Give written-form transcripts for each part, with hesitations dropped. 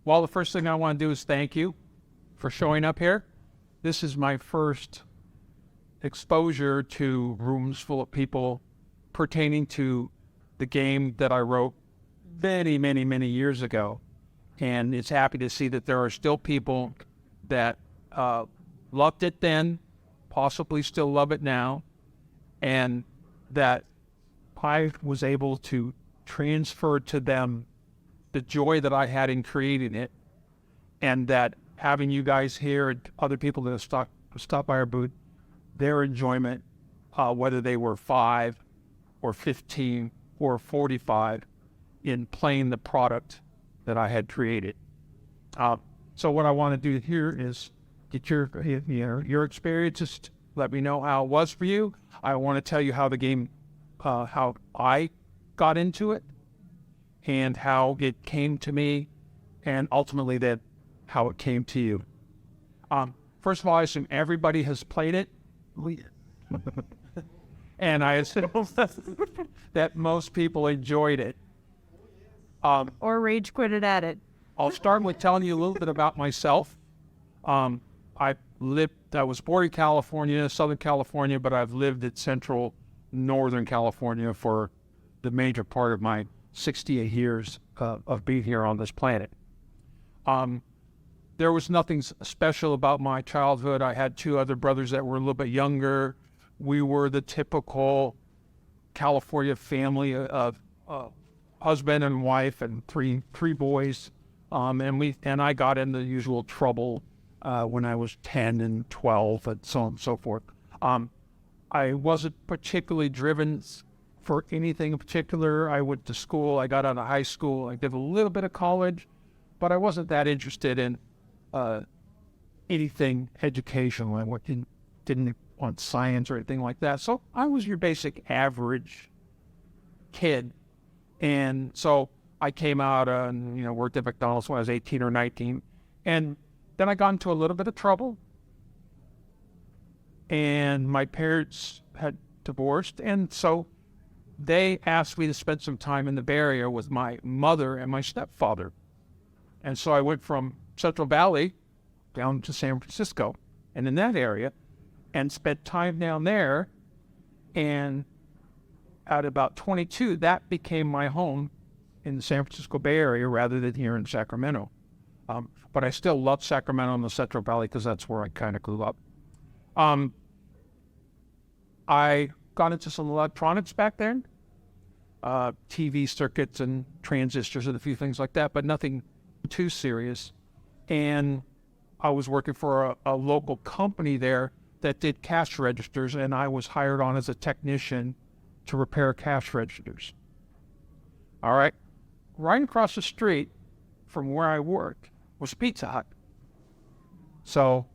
Well, the first thing I want to do is thank you for showing up here. This is my first exposure to rooms full of people pertaining to the game that I wrote many, many, many years ago. And it's happy to see that there are still people that loved it then, possibly still love it now, and that I was able to transfer to them the joy that I had in creating it, and that having you guys here and other people that have stopped by our booth, their enjoyment, whether they were 5 or 15 or 45, in playing the product that I had created. So what I want to do here is get your experiences. Let me know how it was for you. I want to tell you how the game, how I got into it, and how it came to me, and ultimately that how it came to you. First of all, I assume everybody has played it. And I assume that most people enjoyed it. Or rage quitted at it. I'll start with telling you a little bit about myself. I was born in California, Southern California, but I've lived in central Northern California for the major part of my 68 years of being here on this planet. There was nothing special about my childhood. I had 2 other brothers that were a little bit younger. We were the typical California family of husband and wife and three boys. And I got in the usual trouble when I was 10 and 12 and so on and so forth. I wasn't particularly driven for anything in particular. I went to school, I got out of high school, I did a little bit of college, but I wasn't that interested in anything educational. I didn't want science or anything like that. So I was your basic average kid. And so I came out and, worked at McDonald's when I was 18 or 19. And then I got into a little bit of trouble. And my parents had divorced. And so they asked me to spend some time in the Bay Area with my mother and my stepfather. And so I went from Central Valley down to San Francisco and in that area and spent time down there. And at about 22, that became my home in the San Francisco Bay Area rather than here in Sacramento. But I still love Sacramento and the Central Valley because that's where I kind of grew up. I got into some electronics back then, TV circuits and transistors and a few things like that, but nothing too serious. And I was working for a local company there that did cash registers, and I was hired on as a technician to repair cash registers. All right. Right across the street from where I worked was Pizza Hut. So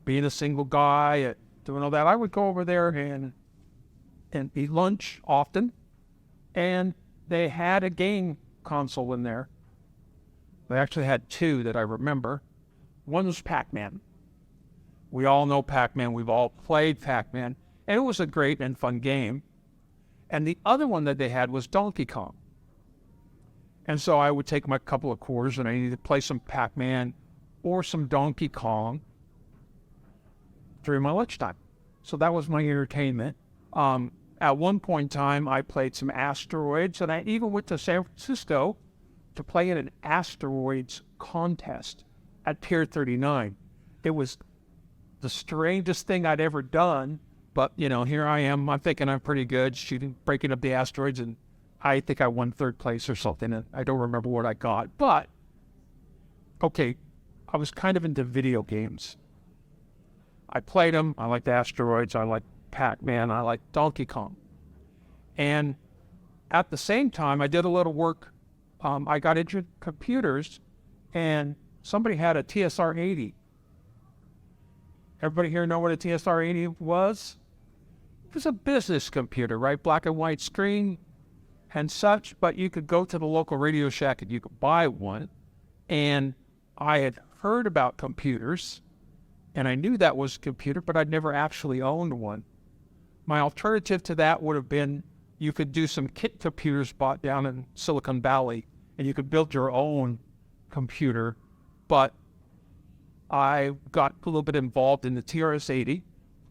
being a single guy, doing all that, I would go over there and eat lunch often. And they had a game console in there. They actually had 2 that I remember. One was Pac-Man. We all know Pac-Man. We've all played Pac-Man. And it was a great and fun game. And the other one that they had was Donkey Kong. And so I would take my couple of quarters and I needed to play some Pac-Man or some Donkey Kong during my lunchtime. So that was my entertainment. At one point in time, I played some asteroids, and I even went to San Francisco to play in an asteroids contest at Pier 39. It was the strangest thing I'd ever done. But, here I am. I'm thinking I'm pretty good breaking up the asteroids, and I think I won 3rd place or something. And I don't remember what I got. But, okay, I was kind of into video games. I played them. I liked asteroids. I liked Pac-Man. I liked Donkey Kong. And at the same time, I did a little work. I got into computers, and somebody had a TSR-80. Everybody here know what a TSR-80 was? It was a business computer, right? Black and white screen and such, but you could go to the local Radio Shack and you could buy one. And I had heard about computers, and I knew that was a computer, but I'd never actually owned one. My alternative to that would have been you could do some kit computers bought down in Silicon Valley, and you could build your own computer, but I got a little bit involved in the TRS-80.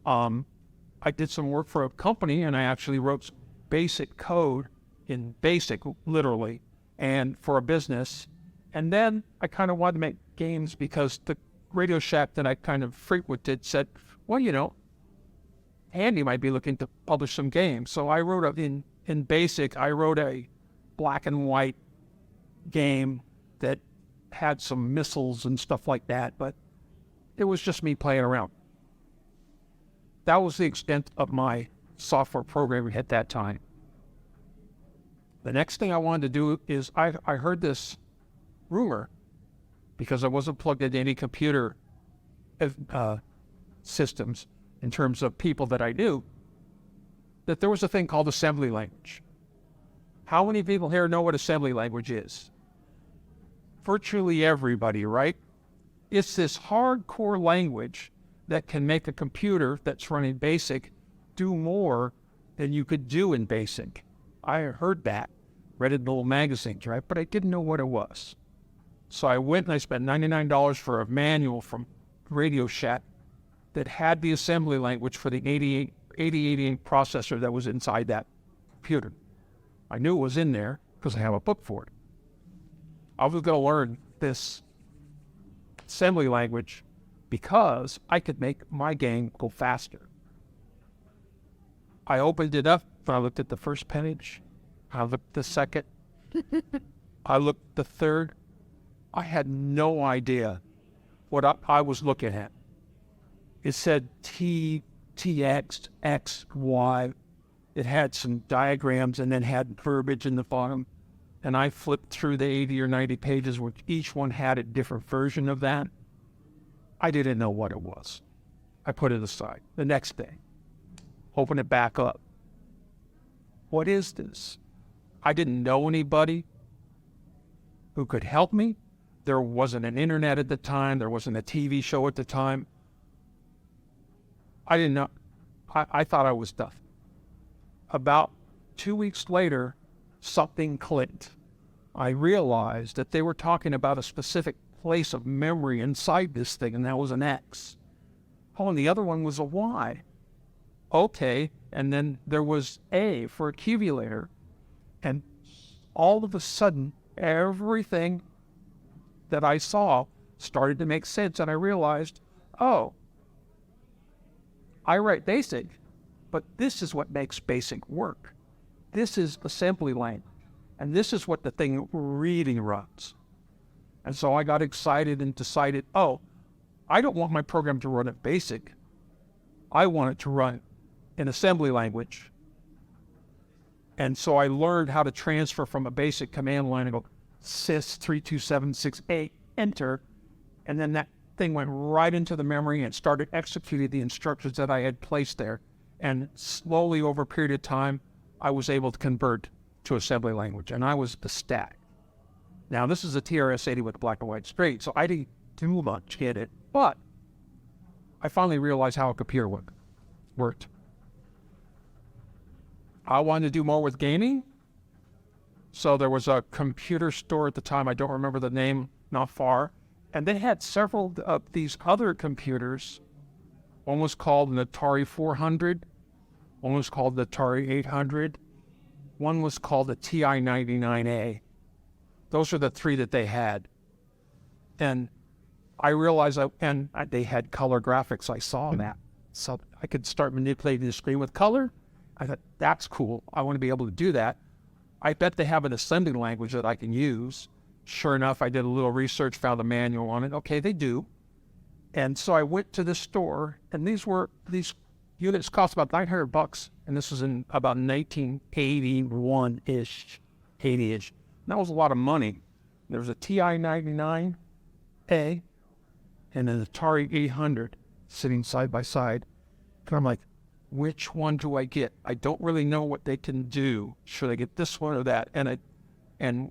I did some work for a company, and I actually wrote some basic code in BASIC, literally, and for a business. And then I kind of wanted to make games because the Radio Shack that I kind of frequented said, well, you know, Andy might be looking to publish some games. So I wrote in BASIC, I wrote a black and white game that had some missiles and stuff like that, but it was just me playing around. That was the extent of my software programming at that time. The next thing I wanted to do is I heard this rumor, because I wasn't plugged into any computer systems in terms of people that I knew, that there was a thing called assembly language. How many people here know what assembly language is? Virtually everybody, right? It's this hardcore language that can make a computer that's running BASIC do more than you could do in BASIC. I heard that, read it in little magazines, right? But I didn't know what it was. So I went and I spent $99 for a manual from Radio Shack that had the assembly language for the 8088 processor that was inside that computer. I knew it was in there because I have a book for it. I was going to learn this assembly language because I could make my game go faster. I opened it up and I looked at the first page. I looked at the second. I looked at the third. I had no idea what I was looking at. It said T, TX, X, Y. It had some diagrams and then had verbiage in the bottom. And I flipped through the 80 or 90 pages, which each one had a different version of that. I didn't know what it was. I put it aside. The next day, open it back up. What is this? I didn't know anybody who could help me. There wasn't an internet at the time. There wasn't a TV show at the time. I didn't know. I thought I was done. About 2 weeks later, something clicked. I realized that they were talking about a specific place of memory inside this thing, and that was an X. Oh, and the other one was a Y. Okay, and then there was A for accumulator. And all of a sudden, everything that I saw started to make sense, and I realized, oh, I write BASIC, but this is what makes BASIC work. This is assembly language, and this is what the thing really runs. And so I got excited and decided, oh, I don't want my program to run in BASIC. I want it to run in assembly language. And so I learned how to transfer from a BASIC command line and go sys 32768, enter, and then that thing went right into the memory and started executing the instructions that I had placed there. And slowly over a period of time, I was able to convert to assembly language, and I was ecstatic. Now, this is a TRS-80 with black and white straight, so I didn't do much in it, but I finally realized how a computer worked. I wanted to do more with gaming, so there was a computer store at the time, I don't remember the name, not far, and they had several of these other computers. One was called an Atari 400, one was called the Atari 800, one was called the TI-99A. Those are the three that they had. And I realized, they had color graphics. I saw that. So I could start manipulating the screen with color. I thought, that's cool. I want to be able to do that. I bet they have an assembly language that I can use. Sure enough, I did a little research, found a manual on it. Okay, they do. And so I went to the store, and these units cost about $900, and this was in about 1981-ish, 80-ish. That was a lot of money. There was a TI-99A and an Atari 800 sitting side by side. And I'm like, which one do I get? I don't really know what they can do. Should I get this one or that? And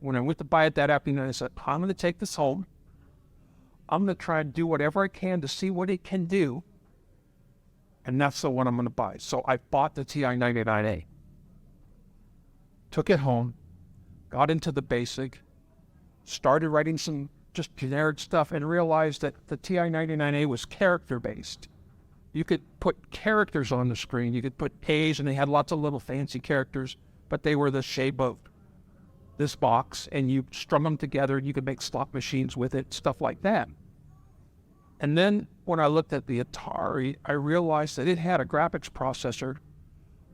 when I went to buy it that afternoon, I said, I'm going to take this home. I'm going to try and do whatever I can to see what it can do. And that's the one I'm going to buy. So I bought the TI-99A. Took it home. Got into the BASIC, started writing some just generic stuff and realized that the TI-99A was character-based. You could put characters on the screen. You could put A's, and they had lots of little fancy characters, but they were the shape of this box, and you strung them together, and you could make slot machines with it, stuff like that. And then when I looked at the Atari, I realized that it had a graphics processor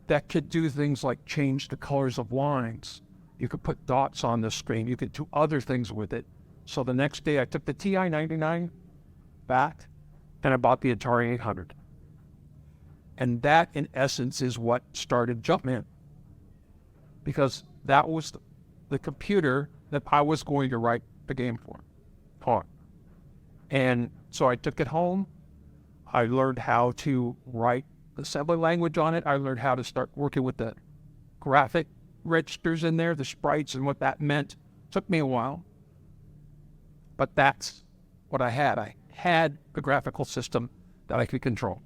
that could do things like change the colors of lines. You could put dots on the screen. You could do other things with it. So the next day I took the TI-99 back and I bought the Atari 800. And that, in essence, is what started Jumpman. Because that was the computer that I was going to write the game for. And so I took it home. I learned how to write assembly language on it. I learned how to start working with the graphic registers in there, the sprites and what that meant. Took me a while. But that's what I had. I had a graphical system that I could control.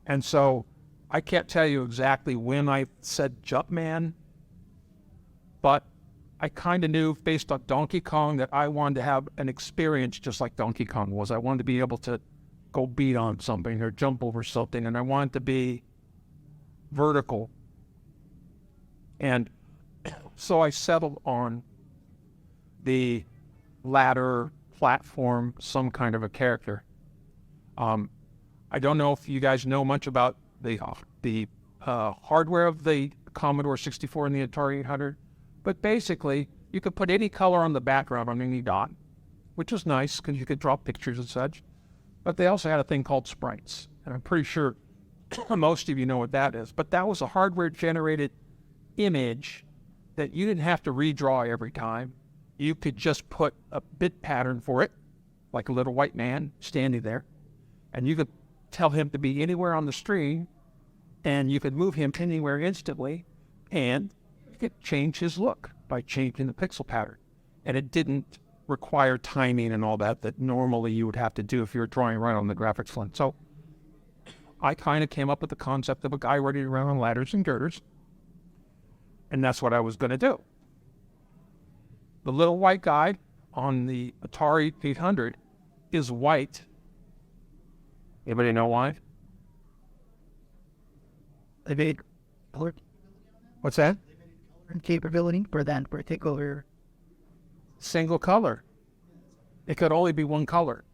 And so I can't tell you exactly when I said Jumpman, but I kind of knew based on Donkey Kong that I wanted to have an experience just like Donkey Kong was. I wanted to be able to go beat on something or jump over something, and I wanted to be vertical. And so I settled on the ladder, platform, some kind of a character. I don't know if you guys know much about the hardware of the Commodore 64 and the Atari 800, but basically you could put any color on the background on any dot, which was nice because you could draw pictures and such. But they also had a thing called sprites, and I'm pretty sure most of you know what that is. But that was a hardware-generated image that you didn't have to redraw every time. You could just put a bit pattern for it, like a little white man standing there, and you could tell him to be anywhere on the screen, and you could move him anywhere instantly, and you could change his look by changing the pixel pattern. And it didn't require timing and all that normally you would have to do if you were drawing right on the graphics line. So I kind of came up with the concept of a guy ready to run on ladders and girders, and that's what I was going to do. The little white guy on the Atari 800 is white. Anybody know why? They made color What's that? capability for that particular. Single color. It could only be one color,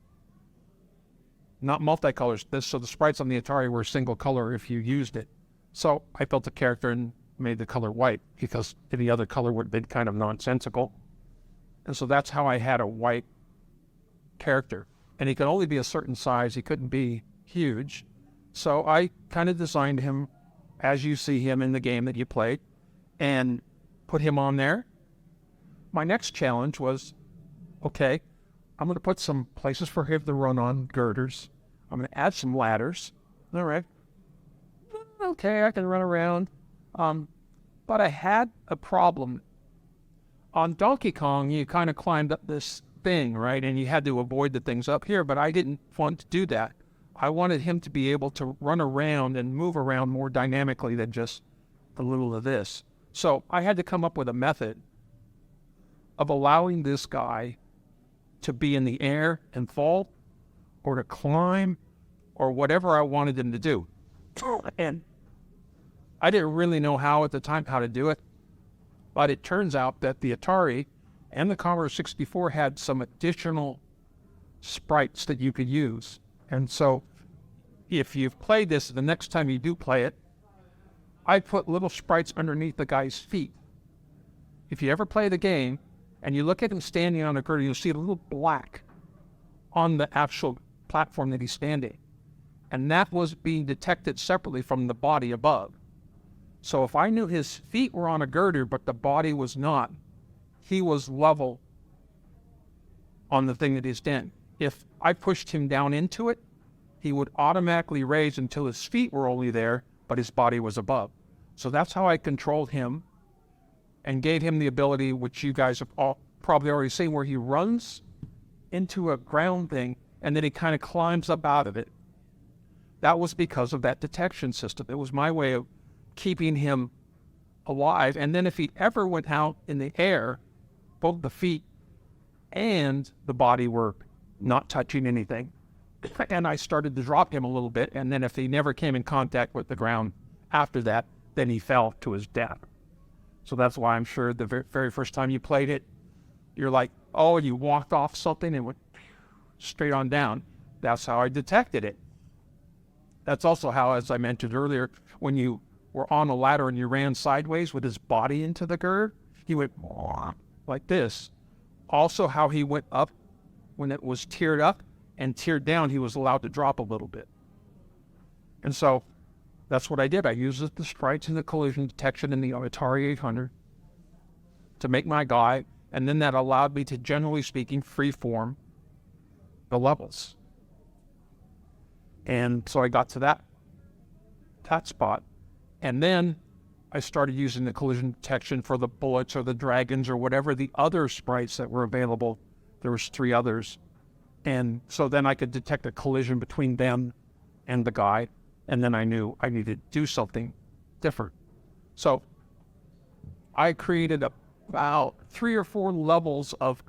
not multicolors. So the sprites on the Atari were single color if you used it. So I built a character and made the color white because any other color would have been kind of nonsensical. And so that's how I had a white character. And he could only be a certain size. He couldn't be huge. So I kind of designed him as you see him in the game that you played and put him on there. My next challenge was, okay, I'm going to put some places for him to run on girders. I'm going to add some ladders. All right. Okay, I can run around. But I had a problem. On Donkey Kong, you kind of climbed up this thing, right? And you had to avoid the things up here, but I didn't want to do that. I wanted him to be able to run around and move around more dynamically than just a little of this. So I had to come up with a method of allowing this guy to be in the air and fall, or to climb, or whatever I wanted him to do. And I didn't really know how at the time how to do it, but it turns out that the Atari and the Commodore 64 had some additional sprites that you could use. And so if you've played this, the next time you do play it, I put little sprites underneath the guy's feet. If you ever play the game and you look at him standing on a girder, you'll see a little black on the actual platform that he's standing. And that was being detected separately from the body above. So if I knew his feet were on a girder, but the body was not, he was level on the thing that he's in. If I pushed him down into it, he would automatically raise until his feet were only there, but his body was above. So that's how I controlled him and gave him the ability, which you guys have all probably already seen, where he runs into a ground thing and then he kind of climbs up out of it. That was because of that detection system. It was my way of keeping him alive. And then if he ever went out in the air, both the feet and the body were not touching anything. And I started to drop him a little bit, and then if he never came in contact with the ground after that, then he fell to his death. So that's why I'm sure the very first time you played it, you're like, oh, you walked off something and went straight on down. That's how I detected it. That's also how, as I mentioned earlier, when you were on a ladder and you ran sideways with his body into the gird, he went like this. Also how he went up when it was tiered up and tiered down, he was allowed to drop a little bit. And so that's what I did. I used the sprites and the collision detection in the Atari 800 to make my guy, and then that allowed me to, generally speaking, freeform the levels. And so I got to that spot. And then I started using the collision detection for the bullets or the dragons or whatever the other sprites that were available. There was 3 others. And so then I could detect a collision between them and the guy. And then I knew I needed to do something different. So I created about 3 or 4 levels of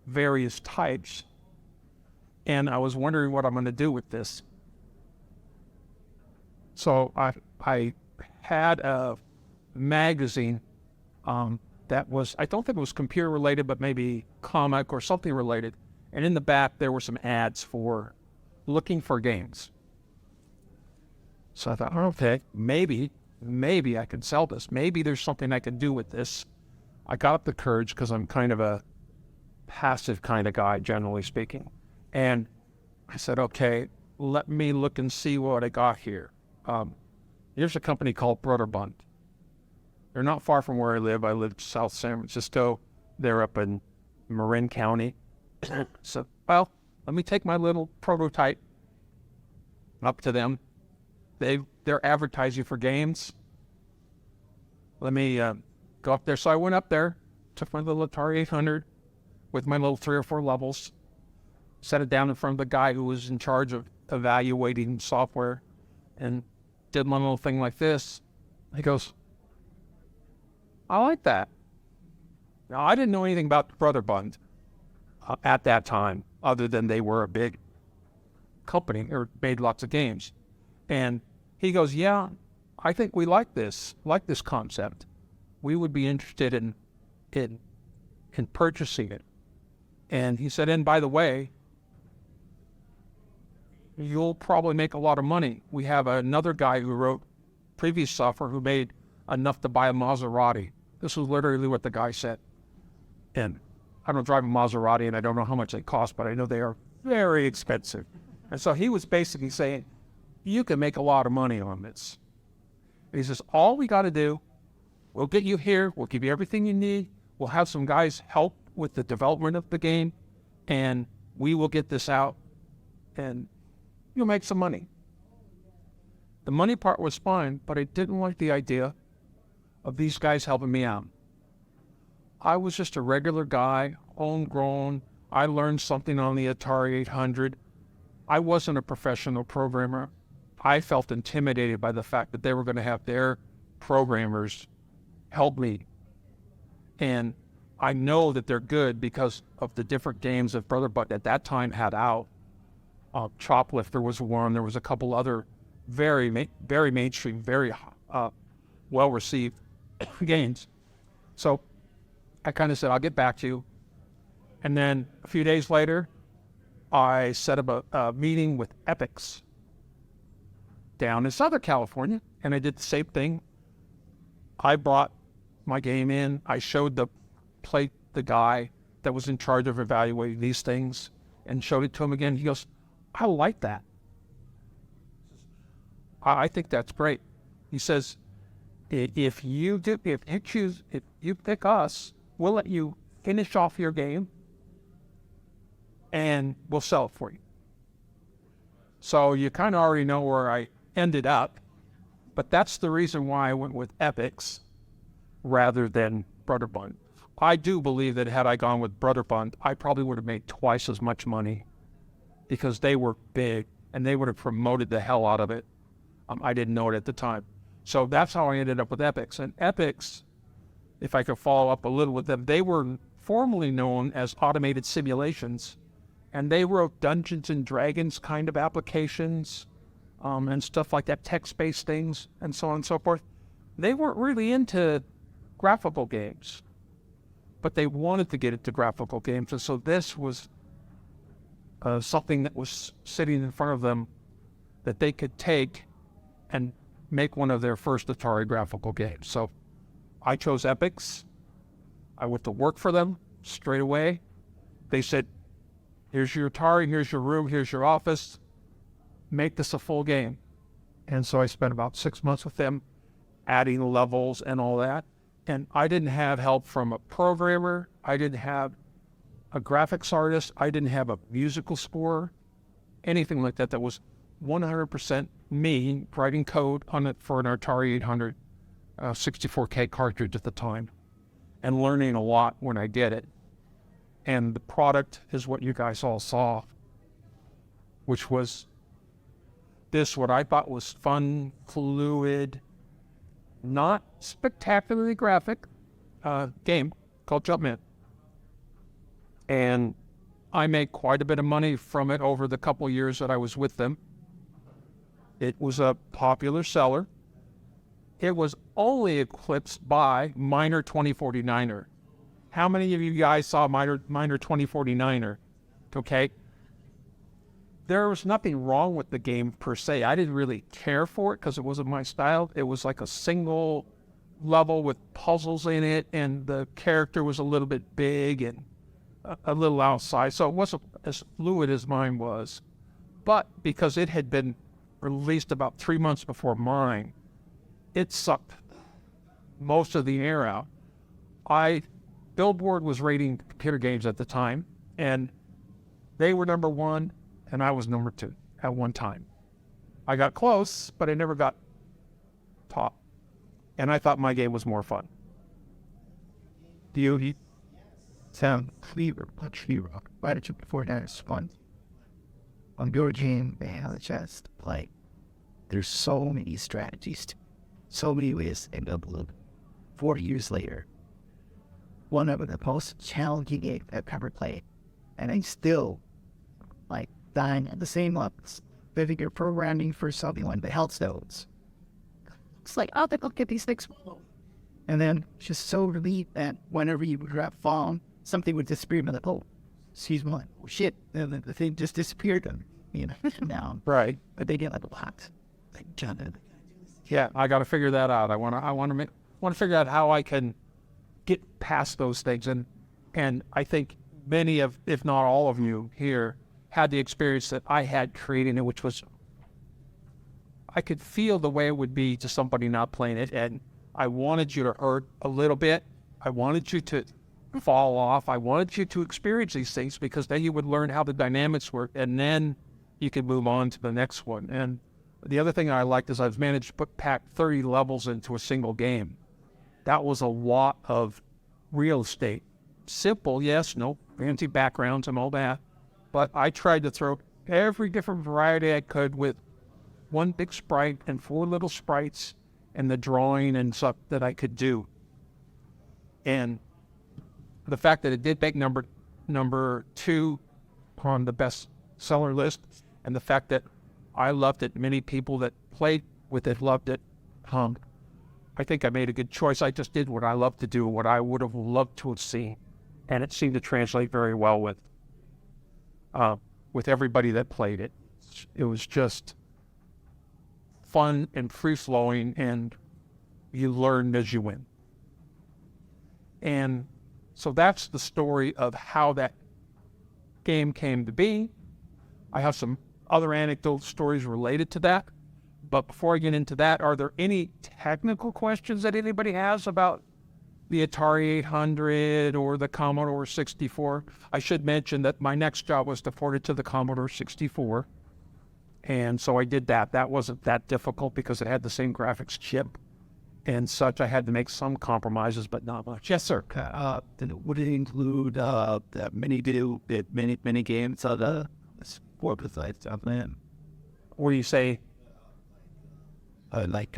various types. And I was wondering what I'm going to do with this. So I had a magazine that was, I don't think it was computer related, but maybe comic or something related. And in the back, there were some ads for looking for games. So I thought, okay, maybe I can sell this. Maybe there's something I can do with this. I got up the courage because I'm kind of a passive kind of guy, generally speaking. And I said, okay, let me look and see what I got here. Here's a company called Broderbund. They're not far from where I live. I live South San Francisco. They're up in Marin County. So, well, let me take my little prototype up to them. They're advertising for games. Let me go up there. So I went up there, took my little Atari 800 with my little 3 or 4 levels, set it down in front of the guy who was in charge of evaluating software, and did my little thing like this. He goes, I like that. Now, I didn't know anything about Broderbund at that time, other than they were a big company or made lots of games. And he goes, yeah, I think we like this concept. We would be interested in purchasing it. And he said, and by the way, you'll probably make a lot of money. We have another guy who wrote previous software who made enough to buy a Maserati. This was literally what the guy said. And I don't drive a Maserati and I don't know how much they cost, but I know they are very expensive. And so he was basically saying, you can make a lot of money on this. And he says, all we got to do, we'll get you here, we'll give you everything you need, we'll have some guys help with the development of the game, and we will get this out, and you'll make some money. The money part was fine, but I didn't like the idea of these guys helping me out. I was just a regular guy, homegrown. I learned something on the Atari 800. I wasn't a professional programmer. I felt intimidated by the fact that they were going to have their programmers help me. And I know that they're good because of the different games that Broderbund at that time had out. Choplifter was one. There was a couple other very mainstream, very well-received games. So I kind of said, I'll get back to you. And then a few days later, I set up a meeting with Epyx down in Southern California, and I did the same thing. I brought my game in. I showed the guy that was in charge of evaluating these things and showed it to him again. He goes, I like that. I think that's great. He says, if you pick us, we'll let you finish off your game and we'll sell it for you. So you kind of already know where I ended up, but that's the reason why I went with Epyx rather than Broderbund. I do believe that had I gone with Broderbund, I probably would have made twice as much money because they were big and they would have promoted the hell out of it. I didn't know it at the time. So that's how I ended up with Epyx. And Epyx, if I could follow up a little with them, they were formerly known as automated simulations, and they wrote Dungeons and Dragons kind of applications and stuff like that, text-based things, and so on and so forth. They weren't really into graphical games, but they wanted to get into graphical games, and so this was something that was sitting in front of them that they could take and make one of their first Atari graphical games. So I chose Epyx. I went to work for them straight away. They said, here's your Atari, here's your room, here's your office. Make this a full game. And so I spent about 6 months with them, adding levels and all that. And I didn't have help from a programmer. I didn't have a graphics artist. I didn't have a musical score, anything like that. That was 100% me writing code on it for an Atari 800 64K cartridge at the time, and learning a lot when I did it. And the product is what you guys all saw, which was this, what I thought was fun, fluid, not spectacularly graphic game called Jumpman. And I made quite a bit of money from it over the couple years that I was with them. It was a popular seller. It was only eclipsed by Miner 2049er. How many of you guys saw Miner 2049er? Okay. There was nothing wrong with the game per se. I didn't really care for it because it wasn't my style. It was like a single level with puzzles in it, and the character was a little bit big and a little outside. So it wasn't as fluid as mine was. But because it had been released about 3 months before mine, it sucked most of the air out. Billboard was rating computer games at the time, and they were number one, and I was number two at one time. I got close, but I never got top. And I thought my game was more fun. Do you? Sound clearer, much clearer. Why did you before that is fun? On your game, they have a chance to play. There's so many strategies, so many ways to end up with 40 years later. One of the most challenging games I've ever played. And I still like dying at the same levels. If you're programming for something like the health stones, it's like, oh, they'll get these things. And then just so relieved that whenever you would grab phone, something would disappear. Like, oh, excuse me, oh shit. And then the thing just disappeared. Down. Right. But they get like a lot. Like, yeah, I got to figure that out. I want to figure out how I can get past those things. And I think many of, if not all of you here, had the experience that I had creating it, which was, I could feel the way it would be to somebody not playing it. And I wanted you to hurt a little bit. I wanted you to fall off. I wanted you to experience these things, because then you would learn how the dynamics work, and then you could move on to the next one. And the other thing I liked is I've managed to pack 30 levels into a single game. That was a lot of real estate. Simple, yes, no fancy backgrounds and all that. But I tried to throw every different variety I could with one big sprite and 4 little sprites and the drawing and stuff that I could do. And the fact that it did make number 2 on the best seller list, and the fact that I loved it, many people that played with it loved it, I think I made a good choice. I just did what I love to do, what I would have loved to have seen. And it seemed to translate very well with everybody that played it. It was just fun and free-flowing, and you learned as you went. And so that's the story of how that game came to be. I have some other anecdotal stories related to that. But before I get into that, are there any technical questions that anybody has about the Atari 800 or the Commodore 64? I should mention that my next job was to port it to the Commodore 64. And so I did that. That wasn't that difficult because it had the same graphics chip and such. I had to make some compromises, but not much. Yes, sir. Would it include the mini games of the sport besides Jumpman? What do you say? Like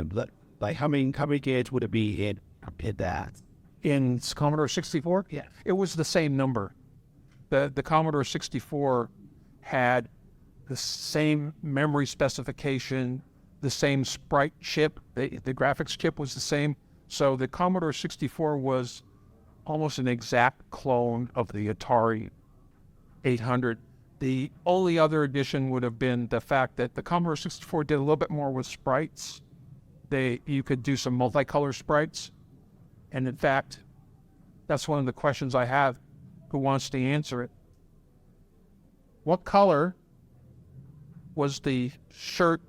how many games would it be in that? In Commodore 64? Yeah. It was the same number. The Commodore 64 had the same memory specification, the same sprite chip. The graphics chip was the same. So the Commodore 64 was almost an exact clone of the Atari 800. The only other addition would have been the fact that the Commodore 64 did a little bit more with sprites. You could do some multicolor sprites. And in fact, that's one of the questions I have. Who wants to answer it? What color was the shirt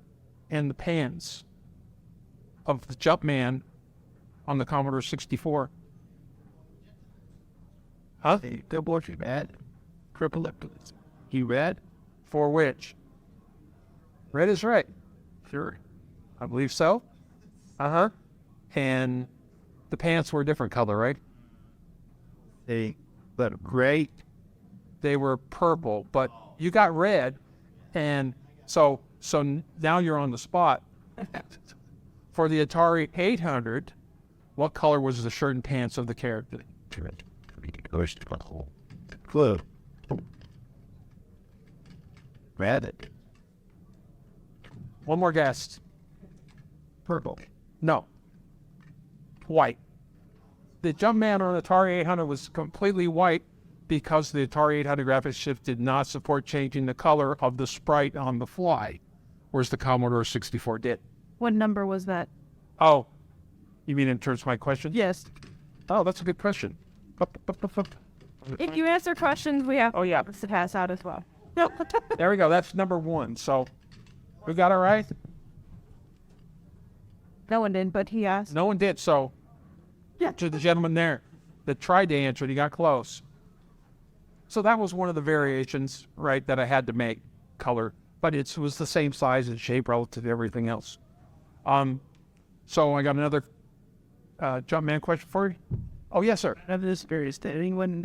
and the pants of the Jumpman on the Commodore 64? Huh? The board you red. Purple. He red. For which? Red is right. Sure. I believe so. Uh-huh. And the pants were a different color, right? They look great. They were purple, but you got red, and so now you're on the spot. For the Atari 800, what color was the shirt and pants of the character? Blue. Red. One more guess. Purple. No. White. The Jumpman on the Atari 800 was completely white because the Atari 800 graphics chip did not support changing the color of the sprite on the fly, whereas the Commodore 64 did. What number was that? Oh, you mean in terms of my question? Yes. Oh, that's a good question. If you answer questions, we have Oh, yeah. to pass out as well. There we go. That's number one. So we got it right? No one did, but he asked. No one did. So to the gentleman there that tried to answer it, he got close. So that was one of the variations, right, that I had to make color, but it was the same size and shape relative to everything else. So I got another Jumpman question for you. Oh, yes, sir. None of this various. Did anyone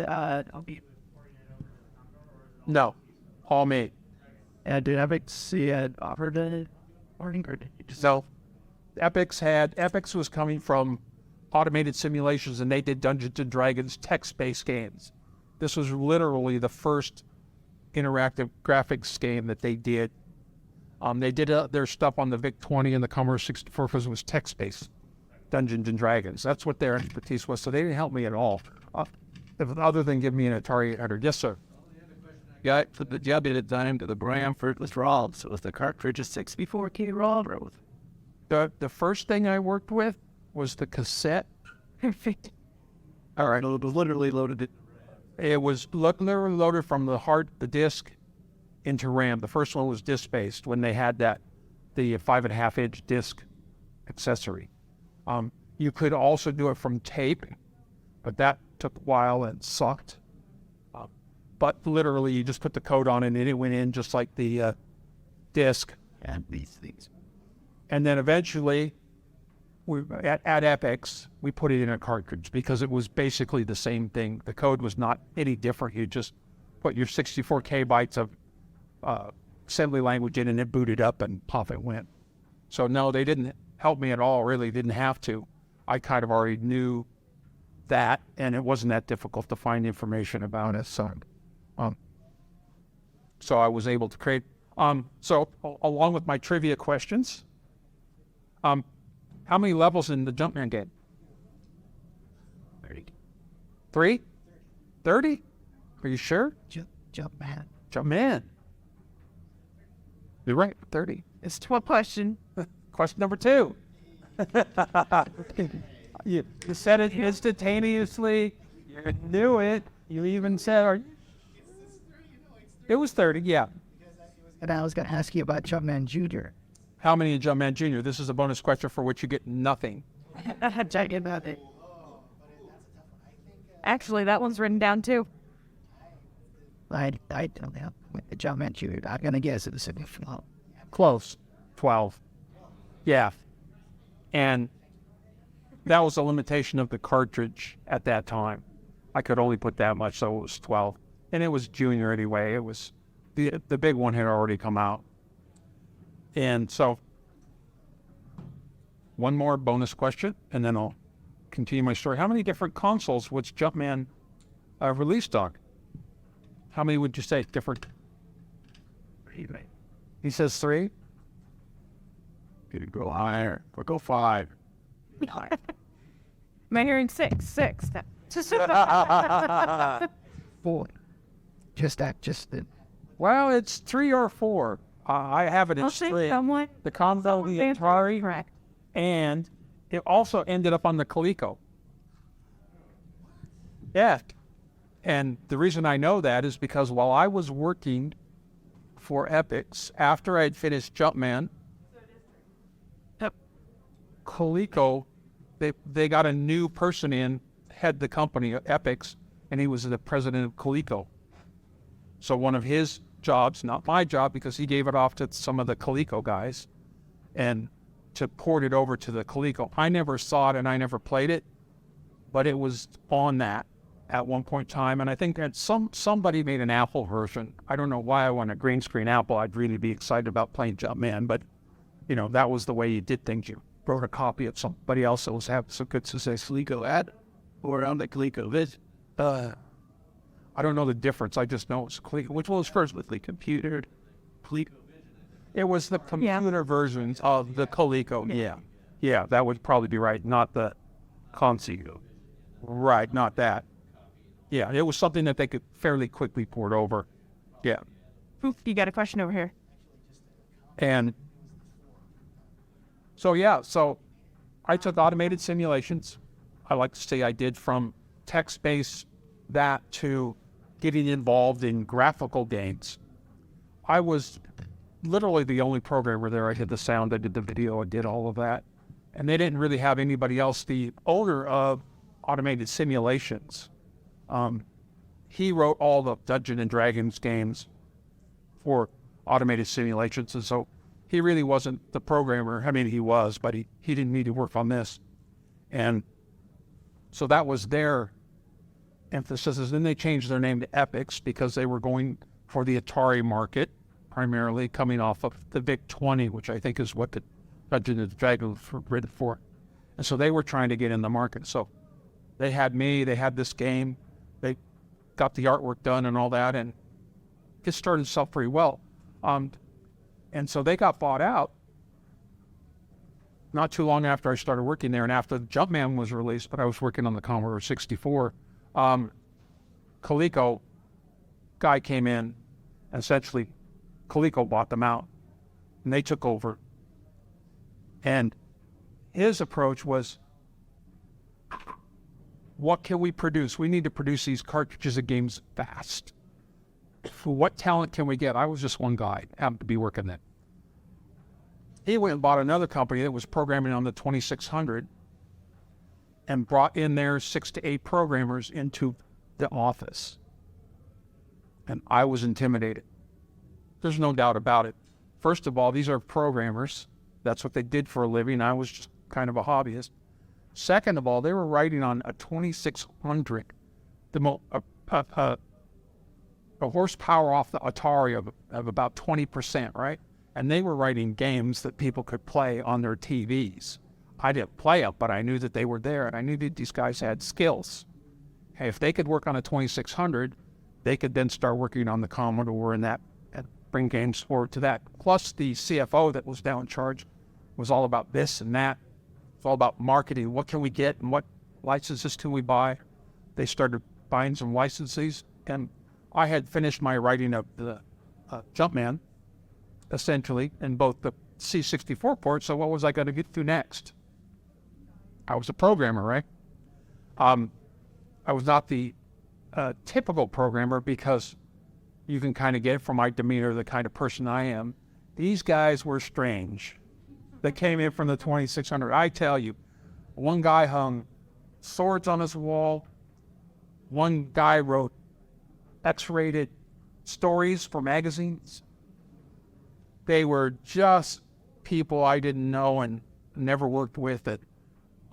No, all me. did Epyx offered a warning or did you just So Epyx was coming from automated simulations, and they did Dungeons and Dragons text-based games. This was literally the first interactive graphics game that they did. They did their stuff on the VIC-20 and the Commodore 64 because it was text-based Dungeons and Dragons. That's what their expertise was. So they didn't help me at all, other than give me an Atari 800. Yes, sir. got the job at a time to the Bramford was ROM, so was the cartridge a 64K ROM or was The first thing I worked with was the cassette. Perfect. all right, it was literally loaded it. It was literally loaded from the disc into RAM. The first one was disc-based when they had the 5.5-inch disc accessory. You could also do it from tape, but that took a while and sucked. But literally, you just put the code on it, and it went in just like the disc. And these things. And then eventually, at Epyx, we put it in a cartridge because it was basically the same thing. The code was not any different. You just put your 64K bytes of assembly language in, and it booted up, and pop it went. So no, they didn't help me at all, really. Didn't have to. I kind of already knew that, and it wasn't that difficult to find information about it. So I was able to create. So along with my trivia questions, how many levels in the Jumpman game? 30. 3? 30? Are you sure? Jumpman. Jumpman. You're right, 30. It's what question? Question number 2. You said it instantaneously. You knew it. You even said, it was 30, yeah. And I was going to ask you about Jumpman Jr. How many in Jumpman Jr.? This is a bonus question for which you get nothing. Check about it. Actually, that one's written down too. I don't know. The Jumpman Jr. I'm going to guess it was a different. Close. 12. Yeah. And that was a limitation of the cartridge at that time. I could only put that much, so it was 12. And it was junior anyway. It was the big one had already come out. And so one more bonus question, and then I'll continue my story. How many different consoles was Jumpman released on? How many would you say different? He says 3. Could go higher. Or go 5. Am I hearing 6? 6. 4. Just the Well, it's 3 or 4. I have it in I'll say 3. someone. The console, the Atari, Correct. and it also ended up on the Coleco. Yeah. And the reason I know that is because while I was working for Epyx, after I had finished Jumpman, Coleco, they got a new person in, head the company, Epyx, and he was the president of Coleco. So one of his jobs, not my job, because he gave it off to some of the Coleco guys, and to port it over to the Coleco. I never saw it and I never played it, but it was on that at one point in time. And I think that somebody made an Apple version. I don't know why I want a green screen Apple. I'd really be excited about playing Jumpman, but you know, that was the way you did things. You wrote a copy of somebody else that was having some good success. Coleco ad or on the Coleco Vision. I don't know the difference. I just know it's Coleco. Which one was first? With the computer, Coleco. It was the computer versions of the Coleco. Yeah, that would probably be right. Not the Consigo. Right, not that. Yeah, it was something that they could fairly quickly port over. Yeah. Oof, you got a question over here. And so I took automated simulations. I like to say I did from text-based that to getting involved in graphical games. I was literally the only programmer there. I did the sound, I did the video, I did all of that. And they didn't really have anybody else. The owner of automated simulations, he wrote all the Dungeons and Dragons games for automated simulations. And so he really wasn't the programmer. I mean, he was, but he didn't need to work on this. And so that was their emphasis. And then they changed their name to Epyx because they were going for the Atari market, primarily coming off of the VIC-20, which I think is what the Dungeons and Dragons were written for. And so they were trying to get in the market. So they had me, they had this game, they got the artwork done and all that, and it started itself pretty well. And so they got bought out not too long after I started working there, and after Jumpman was released, but I was working on the Commodore 64. Coleco guy came in, and essentially Coleco bought them out, and they took over. And his approach was, what can we produce? We need to produce these cartridges of games fast. What talent can we get? I was just one guy, happened to be working that. He went and bought another company that was programming on the 2600 and brought in their 6 to 8 programmers into the office. And I was intimidated. There's no doubt about it. First of all, these are programmers. That's what they did for a living. I was just kind of a hobbyist. Second of all, they were writing on a 2600, a horsepower off the Atari of about 20%, right? And they were writing games that people could play on their TVs. I didn't play them, but I knew that they were there, and I knew that these guys had skills. Hey, if they could work on a 2600, they could then start working on the Commodore and bring games forward to that. Plus, the CFO that was now in charge was all about this and that. It's all about marketing. What can we get and what licenses can we buy? They started buying some licenses, and I had finished my writing of the Jumpman, essentially, in both the C64 ports, so what was I going to get to next? I was a programmer, right? I was not the typical programmer because you can kind of get it from my demeanor, the kind of person I am. These guys were strange. They came in from the 2600. I tell you, one guy hung swords on his wall. One guy wrote X-rated stories for magazines. They were just people I didn't know and never worked with, that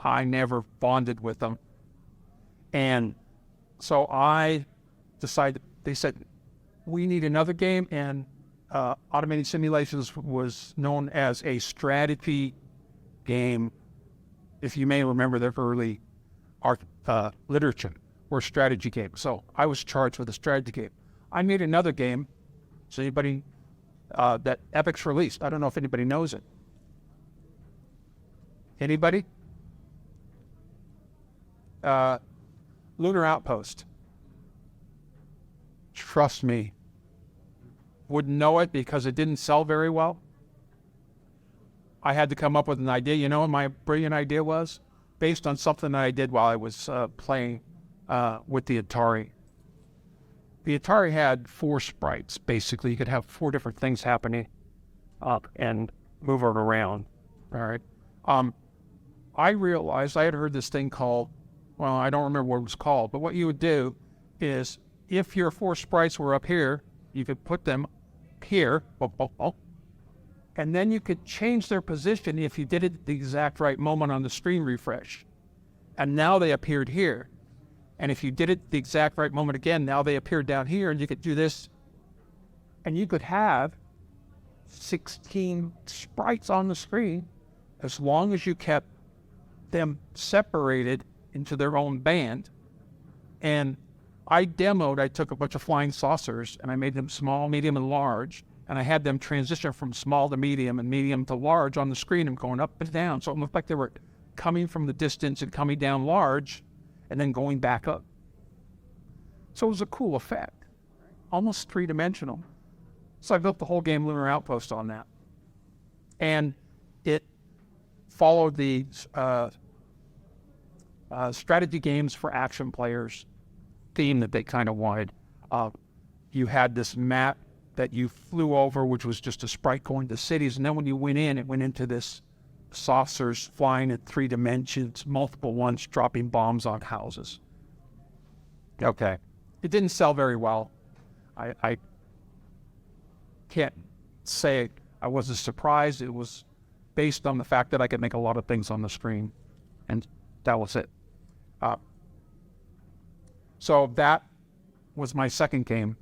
I never bonded with them. And so I decided, they said, we need another game, and Automated Simulations was known as a strategy game. If you may remember the early art literature were strategy games. So I was charged with a strategy game. I made another game. So anybody that Epyx released, I don't know if anybody knows it. Anybody? Lunar Outpost. Trust me, wouldn't know it because it didn't sell very well. I had to come up with an idea. You know what my brilliant idea was? Based on something that I did while I was playing with the Atari. The Atari had 4 sprites, basically. You could have 4 different things happening up and move it around. All right. I realized I had heard this thing called, well, I don't remember what it was called, but what you would do is if your 4 sprites were up here, you could put them here, and then you could change their position if you did it at the exact right moment on the screen refresh. And now they appeared here. And if you did it the exact right moment again, now they appear down here, and you could do this. And you could have 16 sprites on the screen as long as you kept them separated into their own band. And I took a bunch of flying saucers, and I made them small, medium, and large. And I had them transition from small to medium and medium to large on the screen and going up and down. So it looked like they were coming from the distance and coming down large, and then going back up. So it was a cool effect, almost 3-dimensional. So I built the whole game Lunar Outpost on that. And it followed the strategy games for action players theme that they kind of wanted. You had this map that you flew over, which was just a sprite going to cities. And then when you went in, it went into this saucers flying in 3 dimensions, multiple ones dropping bombs on houses. Okay. It didn't sell very well. I can't say I wasn't surprised. It was based on the fact that I could make a lot of things on the screen. And that was it. So that was my second game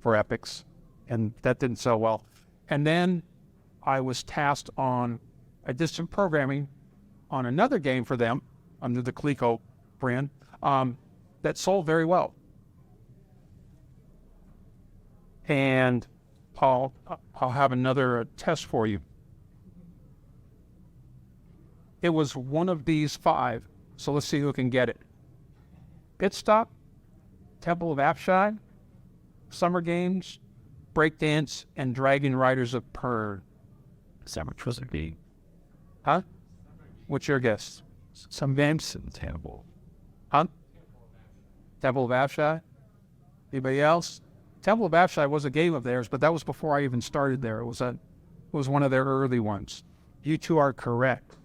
for Epyx, and that didn't sell well. And then I was tasked I did some programming on another game for them under the Coleco brand that sold very well. And I'll have another test for you. It was one of these 5, so let's see who can get it. Pit Stop, Temple of Apshai, Summer Games, Breakdance, and Dragon Riders of Pern. So much was it be? Huh? What's your guess? Some games in Temple. Huh? Temple of Apshai? Anybody else? Temple of Apshai was a game of theirs, but that was before I even started there. It was one of their early ones. You two are correct.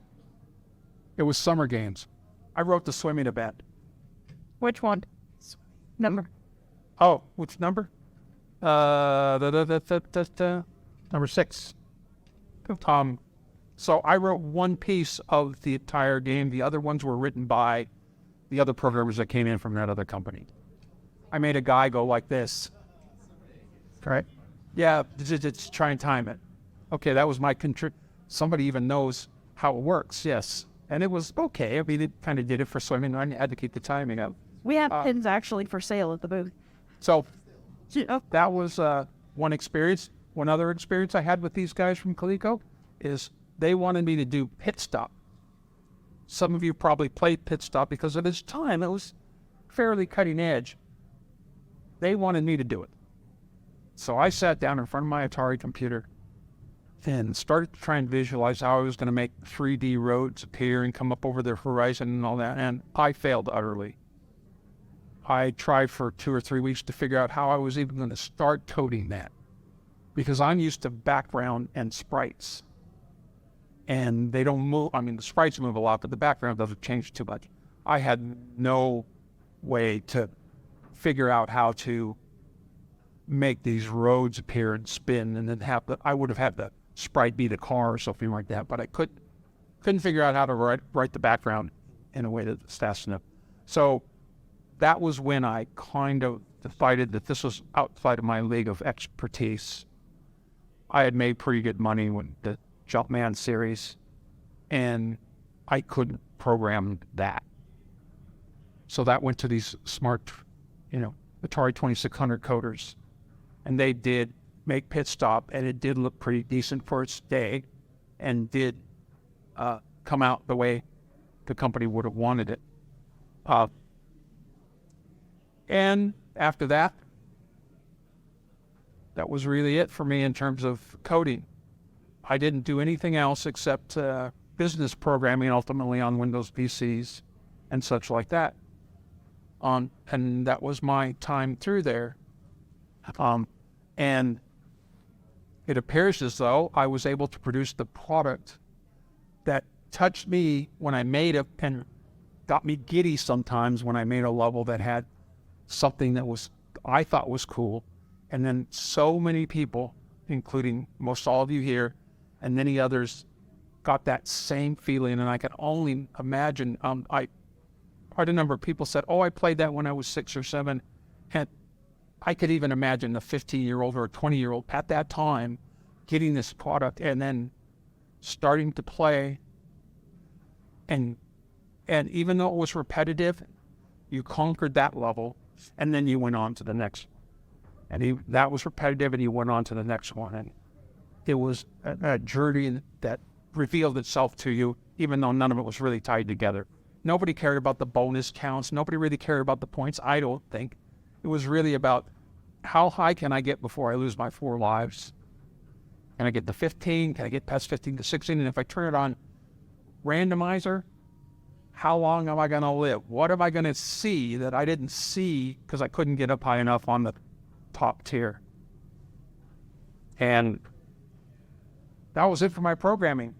It was Summer Games. I wrote the swimming event. Which one? Number. Oh, which number? Number 6. So I wrote one piece of the entire game. The other ones were written by the other programmers that came in from that other company. I made a guy go like this. Right? Yeah, just try and time it. Okay, that was my somebody even knows how it works, yes. And it was okay. I mean, it kind of did it for swimming. I had to keep the timing up. We have pins actually for sale at the booth. So that was one experience. One other experience I had with these guys from Coleco is they wanted me to do Pit Stop. Some of you probably played Pit Stop because at its time it was fairly cutting edge. They wanted me to do it. So I sat down in front of my Atari computer and started to try and visualize how I was going to make 3D roads appear and come up over the horizon and all that, and I failed utterly. I tried for 2 or 3 weeks to figure out how I was even going to start coding that, because I'm used to background and sprites. And they don't move, I mean, the sprites move a lot, but the background doesn't change too much. I had no way to figure out how to make these roads appear and spin, and then I would have had the sprite be the car or something like that, but I couldn't figure out how to write the background in a way that's fast enough. So that was when I kind of decided that this was outside of my league of expertise. I had made pretty good money with the Jumpman series, and I couldn't program that. So that went to these smart, Atari 2600 coders. And they did make pit stop, and it did look pretty decent for its day, and did come out the way the company would have wanted it. And after that, that was really it for me in terms of coding. I didn't do anything else except business programming, ultimately on Windows PCs and such like that. And that was my time through there. And it appears as though I was able to produce the product that touched me when I made it, and got me giddy sometimes when I made a level that had something that I thought was cool. And then so many people, including most all of you here and many others, got that same feeling. And I can only imagine, quite a number of people said, I played that when I was 6 or 7. And I could even imagine a 15-year-old or a 20-year-old at that time getting this product and then starting to play. And even though it was repetitive, you conquered that level, and then you went on to the next. And that was repetitive, and you went on to the next one. And it was a journey that revealed itself to you, even though none of it was really tied together. Nobody cared about the bonus counts. Nobody really cared about the points, I don't think. It was really about how high can I get before I lose my 4 lives? Can I get to 15? Can I get past 15 to 16? And if I turn it on randomizer, how long am I going to live? What am I going to see that I didn't see because I couldn't get up high enough on the top tier? And that was it for my programming.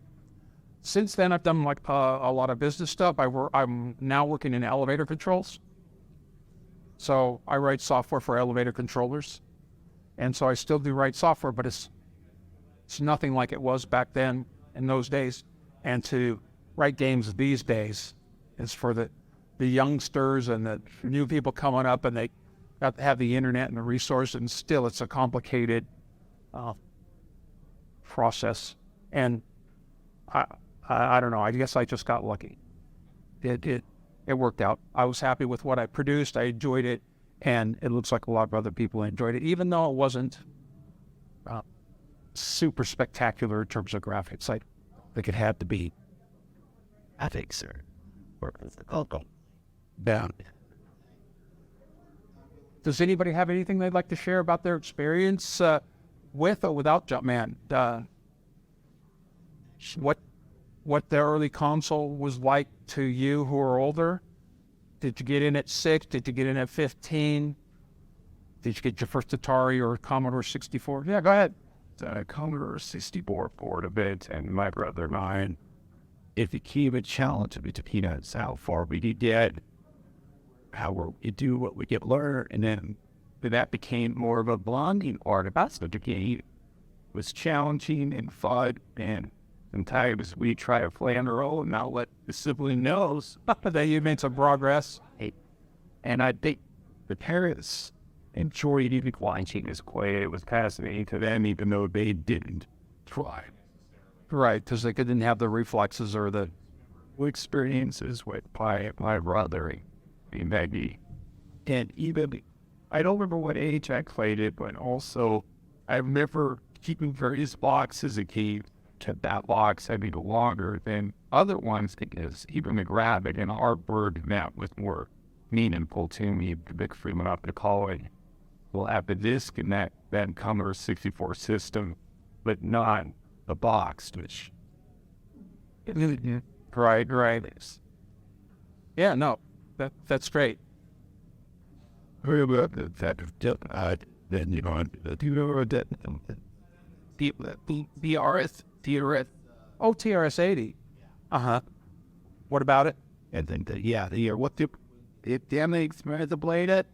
Since then, I've done a lot of business stuff. I'm now working in elevator controls. So I write software for elevator controllers. And so I still do write software, but it's nothing like it was back then in those days. And to write games these days is for the youngsters and the new people coming up, and they got to have the internet and the resource, and still it's a complicated process. And I don't know, I guess I just got lucky. It worked out. I was happy with what I produced. I enjoyed it, and it looks like a lot of other people enjoyed it, even though it wasn't super spectacular in terms of graphics. I think it had to be. Epyx or down. Does anybody have anything they'd like to share about their experience with or without Jumpman? What the early console was like to you who are older? Did you get in at 6? Did you get in at 15? Did you get your first Atari or Commodore 64? Yeah, go ahead. Commodore 64 board a bit, and my brother and mine, it became a challenge between us how far we could get, how we do what we could learn, and then that became more of a bonding part of us. The game was challenging and fun, and sometimes we try to play on our own, not let the sibling knows that you made some progress. And I think the parents enjoyed even watching us play. It was fascinating to them, even though they didn't try. Right, because they didn't have the reflexes or the experiences with my brother and Maggie. And even, I don't remember what age I played it, but also I remember keeping various boxes as a kid. To that box having longer than other ones, because even the graphic and artwork that was more meaningful to me, the big freedom up to call it. We'll have the disc in that Commodore 64 system, but not the box, which right. Yeah, no, that's great. then you know the TRS. Oh, TRS-80. What about it? And then if damn experience to play it.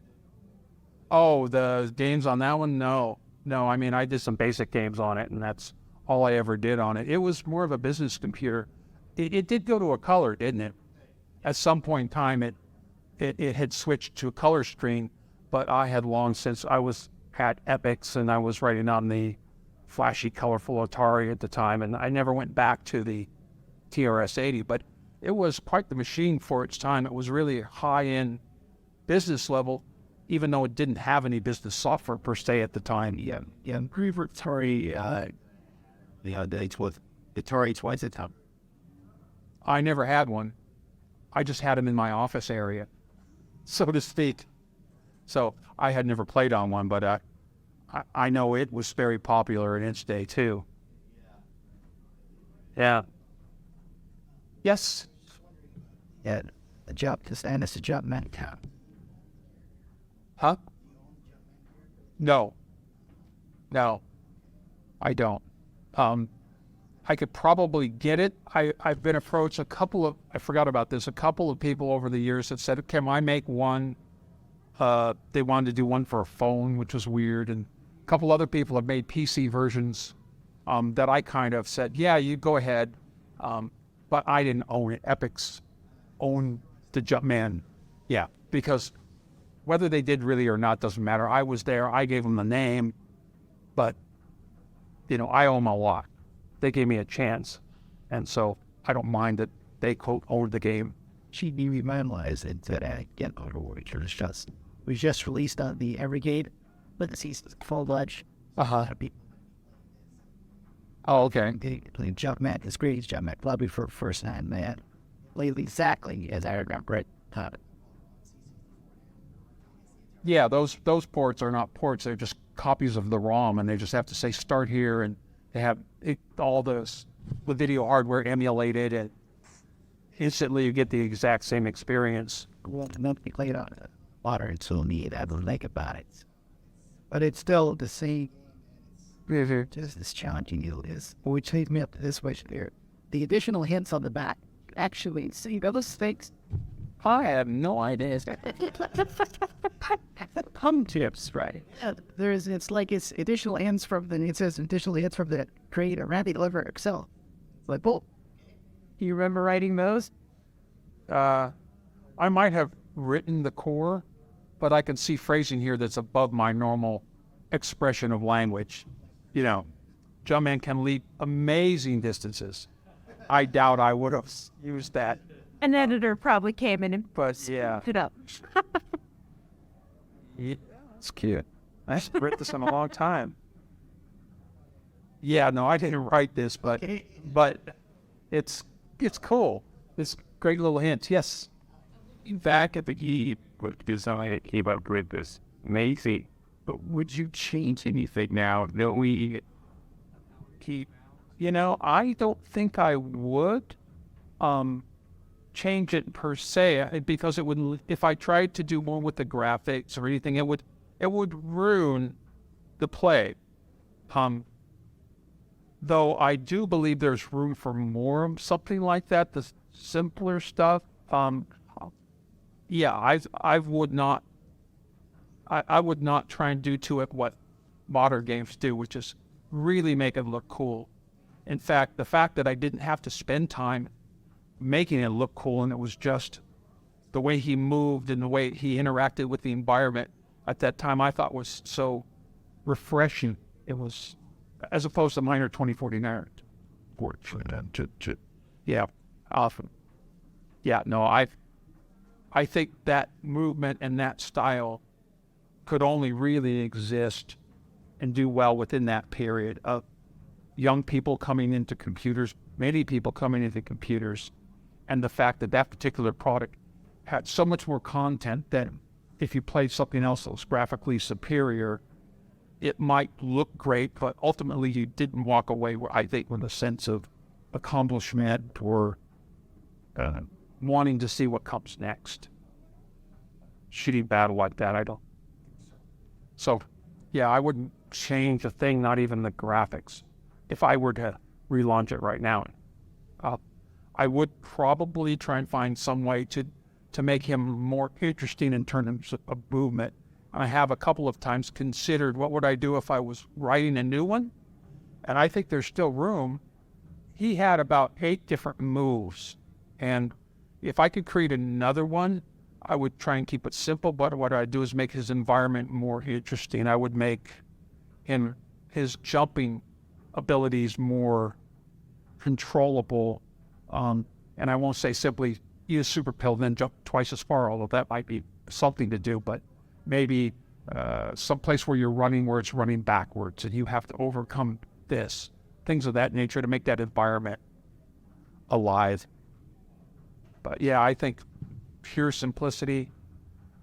Oh, the games on that one? No. I mean, I did some basic games on it, and that's all I ever did on it. It was more of a business computer. It did go to a color, didn't it? At some point in time, it had switched to a color screen, but I had long since, I was at Epyx, and I was writing on the flashy, colorful Atari at the time, and I never went back to the TRS-80. But it was quite the machine for its time. It was really high-end business level, even though it didn't have any business software per se at the time. Yeah, Atari, the Atari twice a time. I never had one. I just had them in my office area, so to speak. So I had never played on one, but I know it was very popular in its day too. Yeah. Yes. Yeah, the Jumpman. Huh? No. No, I don't. I could probably get it. I've been approached a couple of people over the years that said, can I make one? They wanted to do one for a phone, which was weird. And a couple other people have made PC versions that I kind of said, yeah, you go ahead. But I didn't own it. Epyx owned the Jumpman. Yeah, because whether they did really or not doesn't matter. I was there. I gave them the name. But, I owe them a lot. They gave me a chance. And so I don't mind that they, quote, owned the game. She revitalized it today. Again, was just released on the Evergate, but the season's full-fledged. Oh, okay. Playing Jumpman, it's great. Jumpman, probably for first time, man. Lately, exactly as I remember it. Yeah, those ports are not ports. They're just copies of the ROM, and they just have to say start here, and they have all the video hardware emulated, and instantly you get the exact same experience. Well, nothing played on it. Modern to me, I don't think about it. But it's still the same. Just as challenging it is. Which leads me up to this question here. The additional hints on the back actually see those things. I have no idea. Thumb tips, right? Yeah, it's additional hints from the creator, Randy Deliver Excel. Like, boom. Do you remember writing those? I might have written the core, but I can see phrasing here that's above my normal expression of language. Jumpman can leap amazing distances. I doubt I would have used that. An editor probably came in and yeah, it up. yeah, it's cute. I haven't written this in a long time. Yeah, no, I didn't write this, but it's cool. It's great little hint. Yes. Back at the key, what design came up with this amazing. But would you change anything now? No, we keep. I don't think I would change it per se, because it would. If I tried to do more with the graphics or anything, it would ruin the play. Though I do believe there's room for more of something like that, the simpler stuff. Yeah, I would not. I would not try and do to it what modern games do, which is really make it look cool. In fact, the fact that I didn't have to spend time making it look cool, and it was just the way he moved and the way he interacted with the environment at that time, I thought was so refreshing. It was, as opposed to Miner 2049. Yeah, often. Yeah, no, I think that movement and that style could only really exist and do well within that period of young people coming into computers, many people coming into computers, and the fact that that particular product had so much more content that if you played something else that was graphically superior, it might look great, but ultimately you didn't walk away, I think, with a sense of accomplishment or wanting to see what comes next. Shitty battle like that, I don't. So, yeah, I wouldn't change a thing, not even the graphics. If I were to relaunch it right now, I would probably try and find some way to make him more interesting in terms of movement. I have a couple of times considered what would I do if I was writing a new one, and I think there's still room. He had about 8 different moves, and if I could create another one, I would try and keep it simple, but what I'd do is make his environment more interesting. I would make his jumping abilities more controllable, And I won't say simply eat a super pill, then jump twice as far, although that might be something to do, but maybe some place where you're running where it's running backwards and you have to overcome this, things of that nature to make that environment alive. But yeah, I think pure simplicity,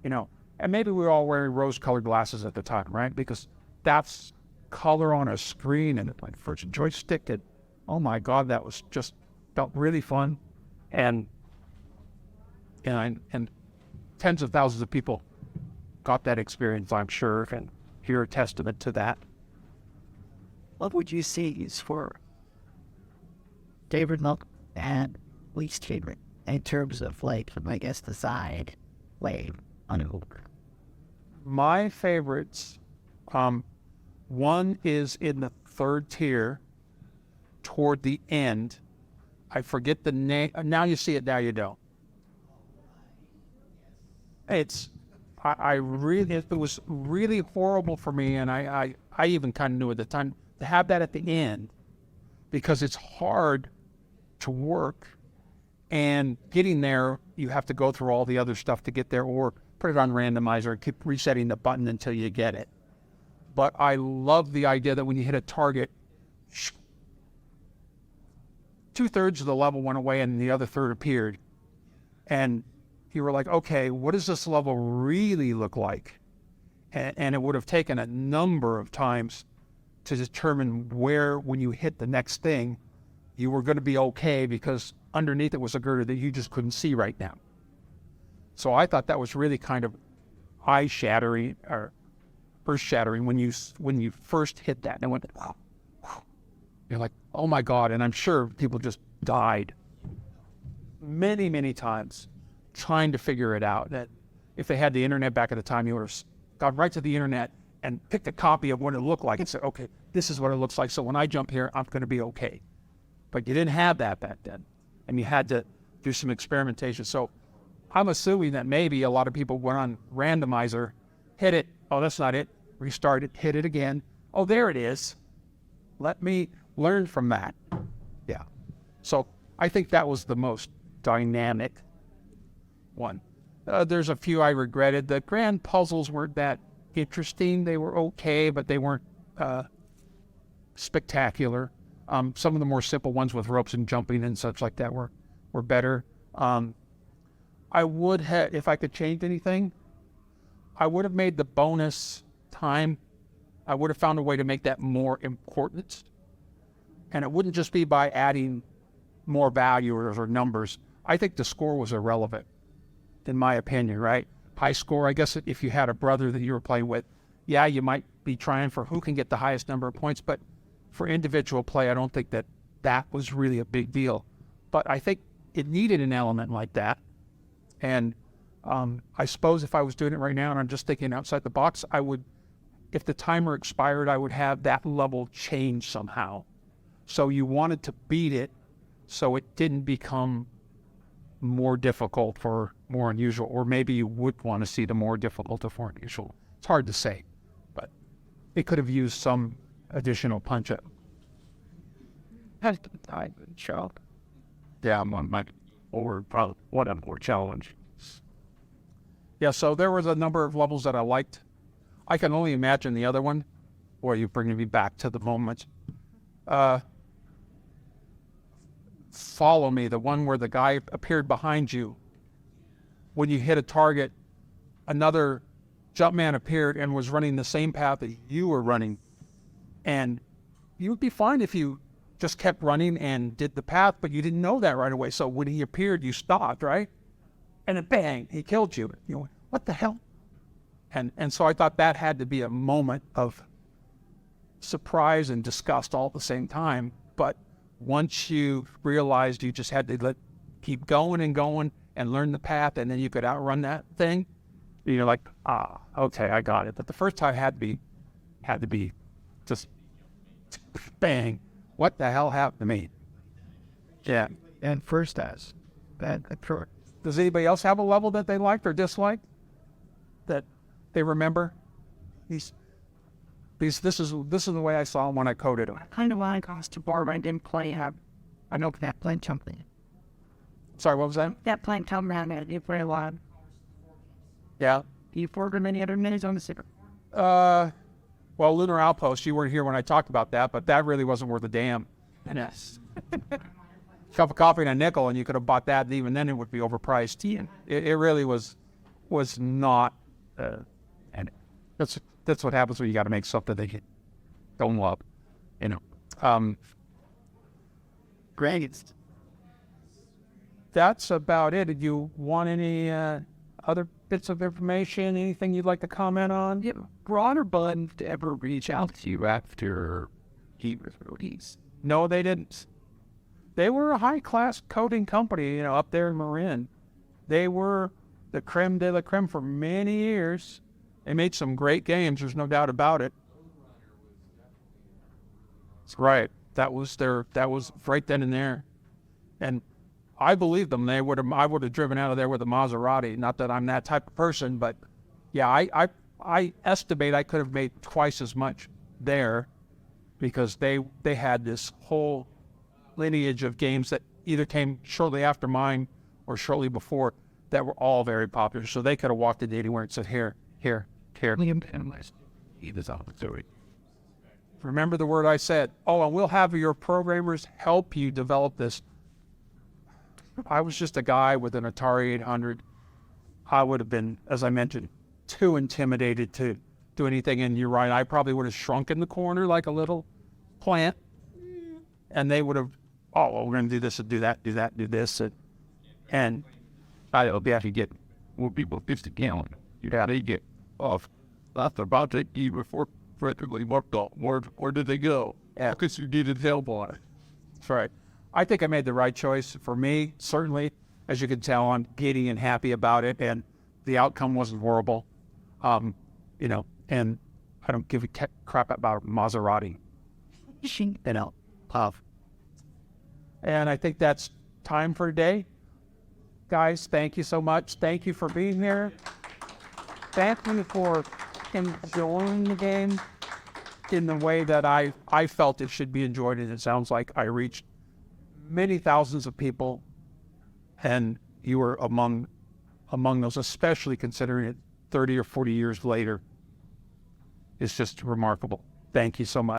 you know, and maybe we were all wearing rose-colored glasses at the time, right? Because that's color on a screen, and my first joystick, and oh my God, that was just felt really fun. And tens of thousands of people got that experience, I'm sure, and you're a testament to that. What would you say is for favorite milk and least favorite in terms of, like, I guess, the side way on a hook? My favorites, one is in the third tier toward the end. I forget the name. Now you see it, now you don't. It was really horrible for me, and I even kind of knew at the time, to have that at the end, because it's hard to work, and getting there, you have to go through all the other stuff to get there, or put it on randomizer and keep resetting the button until you get it. But I love the idea that when you hit a target, 2/3 of the level went away and the other third appeared. And you were like, okay, what does this level really look like? And it would have taken a number of times to determine where, when you hit the next thing, you were going to be okay, because underneath it was a girder that you just couldn't see right now. So I thought that was really kind of eye-shattering, or earth-shattering, when you first hit that, and it went, wow. You're like, oh my God, and I'm sure people just died many, many times trying to figure it out. That if they had the internet back at the time, you would have gone right to the internet and picked a copy of what it looked like and said, okay, this is what it looks like, so when I jump here, I'm going to be okay. But you didn't have that back then, and you had to do some experimentation. So I'm assuming that maybe a lot of people went on randomizer, hit it, oh, that's not it, restart it, hit it again, oh, there it is. Let me learn from that. Yeah. So I think that was the most dynamic one. There's a few I regretted. The grand puzzles weren't that interesting. They were okay, but they weren't spectacular. Some of the more simple ones with ropes and jumping and such like that were better. I would have, if I could change anything, I would have made the bonus time, I would have found a way to make that more important. And it wouldn't just be by adding more value or numbers. I think the score was irrelevant, in my opinion, right? High score, I guess if you had a brother that you were playing with, yeah, you might be trying for who can get the highest number of points, but for individual play, I don't think that was really a big deal. But I think it needed an element like that. And I suppose if I was doing it right now and I'm just thinking outside the box, I would, if the timer expired, I would have that level change somehow. So you wanted to beat it so it didn't become more difficult or more unusual, or maybe you would want to see the more difficult or more unusual. It's hard to say, but it could have used some additional punch up. Has to die, show. Yeah, or probably what a more challenge. Yeah, so there was a number of levels that I liked. I can only imagine the other one. Boy, you're bringing me back to the moment. Follow Me, the one where the guy appeared behind you. When you hit a target, another Jumpman appeared and was running the same path that you were running. And you would be fine if you just kept running and did the path, but you didn't know that right away. So when he appeared, you stopped, right? And then bang, he killed you. You went, what the hell? And so I thought that had to be a moment of surprise and disgust all at the same time. But once you realized you just had to keep going and learn the path, and then you could outrun that thing, you're like, okay, I got it. But the first time had to be just bang. What the hell happened to me? Yeah. And first as that. Does anybody else have a level that they liked or disliked that they remember? This is the way I saw them when I coded them. I kind of like us to bar, but I didn't play. I know That playing Jumpman. Sorry, what was that? That plant come around at you for a while. Yeah. Do you forward many other minutes on the sticker? Well, Lunar Outpost, you weren't here when I talked about that, but that really wasn't worth a damn. Yes. Cup of coffee and a nickel, and you could have bought that, and even then it would be overpriced. Yeah. It really was not. And that's what happens when you got to make something they don't love, you know. Great. That's about it. Did you want any other bits of information? Anything you'd like to comment on? Yeah, Broader Bun to ever reach out to you after he was released? No, they didn't. They were a high-class coding company, you know, up there in Marin. They were the creme de la creme for many years. They made some great games. There's no doubt about it. That's right. That was right then and there. And I believe them. I would have driven out of there with a Maserati. Not that I'm that type of person, but yeah, I estimate I could have made twice as much there because they had this whole lineage of games that either came shortly after mine or shortly before that were all very popular. So they could have walked into anywhere and said, here. Liam and he was on the story. Remember the word I said. Oh, and we'll have your programmers help you develop this. I was just a guy with an Atari 800. I would have been, as I mentioned, too intimidated to do anything. And you're right, I probably would have shrunk in the corner like a little plant. And they would have, oh, well, we're going to do this and do that, do this. And I'll be actually get more people 50 gallon. You had to get off. That's about to eat before practically worked off. Where did they go? Yeah. Because you needed help on it. that's right. I think I made the right choice for me, certainly. As you can tell, I'm giddy and happy about it. And the outcome wasn't horrible. You know, and I don't give a crap about Maserati. You know, love. And I think that's time for today. Guys, thank you so much. Thank you for being here. Thank you for enjoying the game in the way that I felt it should be enjoyed. And it sounds like I reached many thousands of people. And you were among those, especially considering it 30 or 40 years later. It's just remarkable. Thank you so much.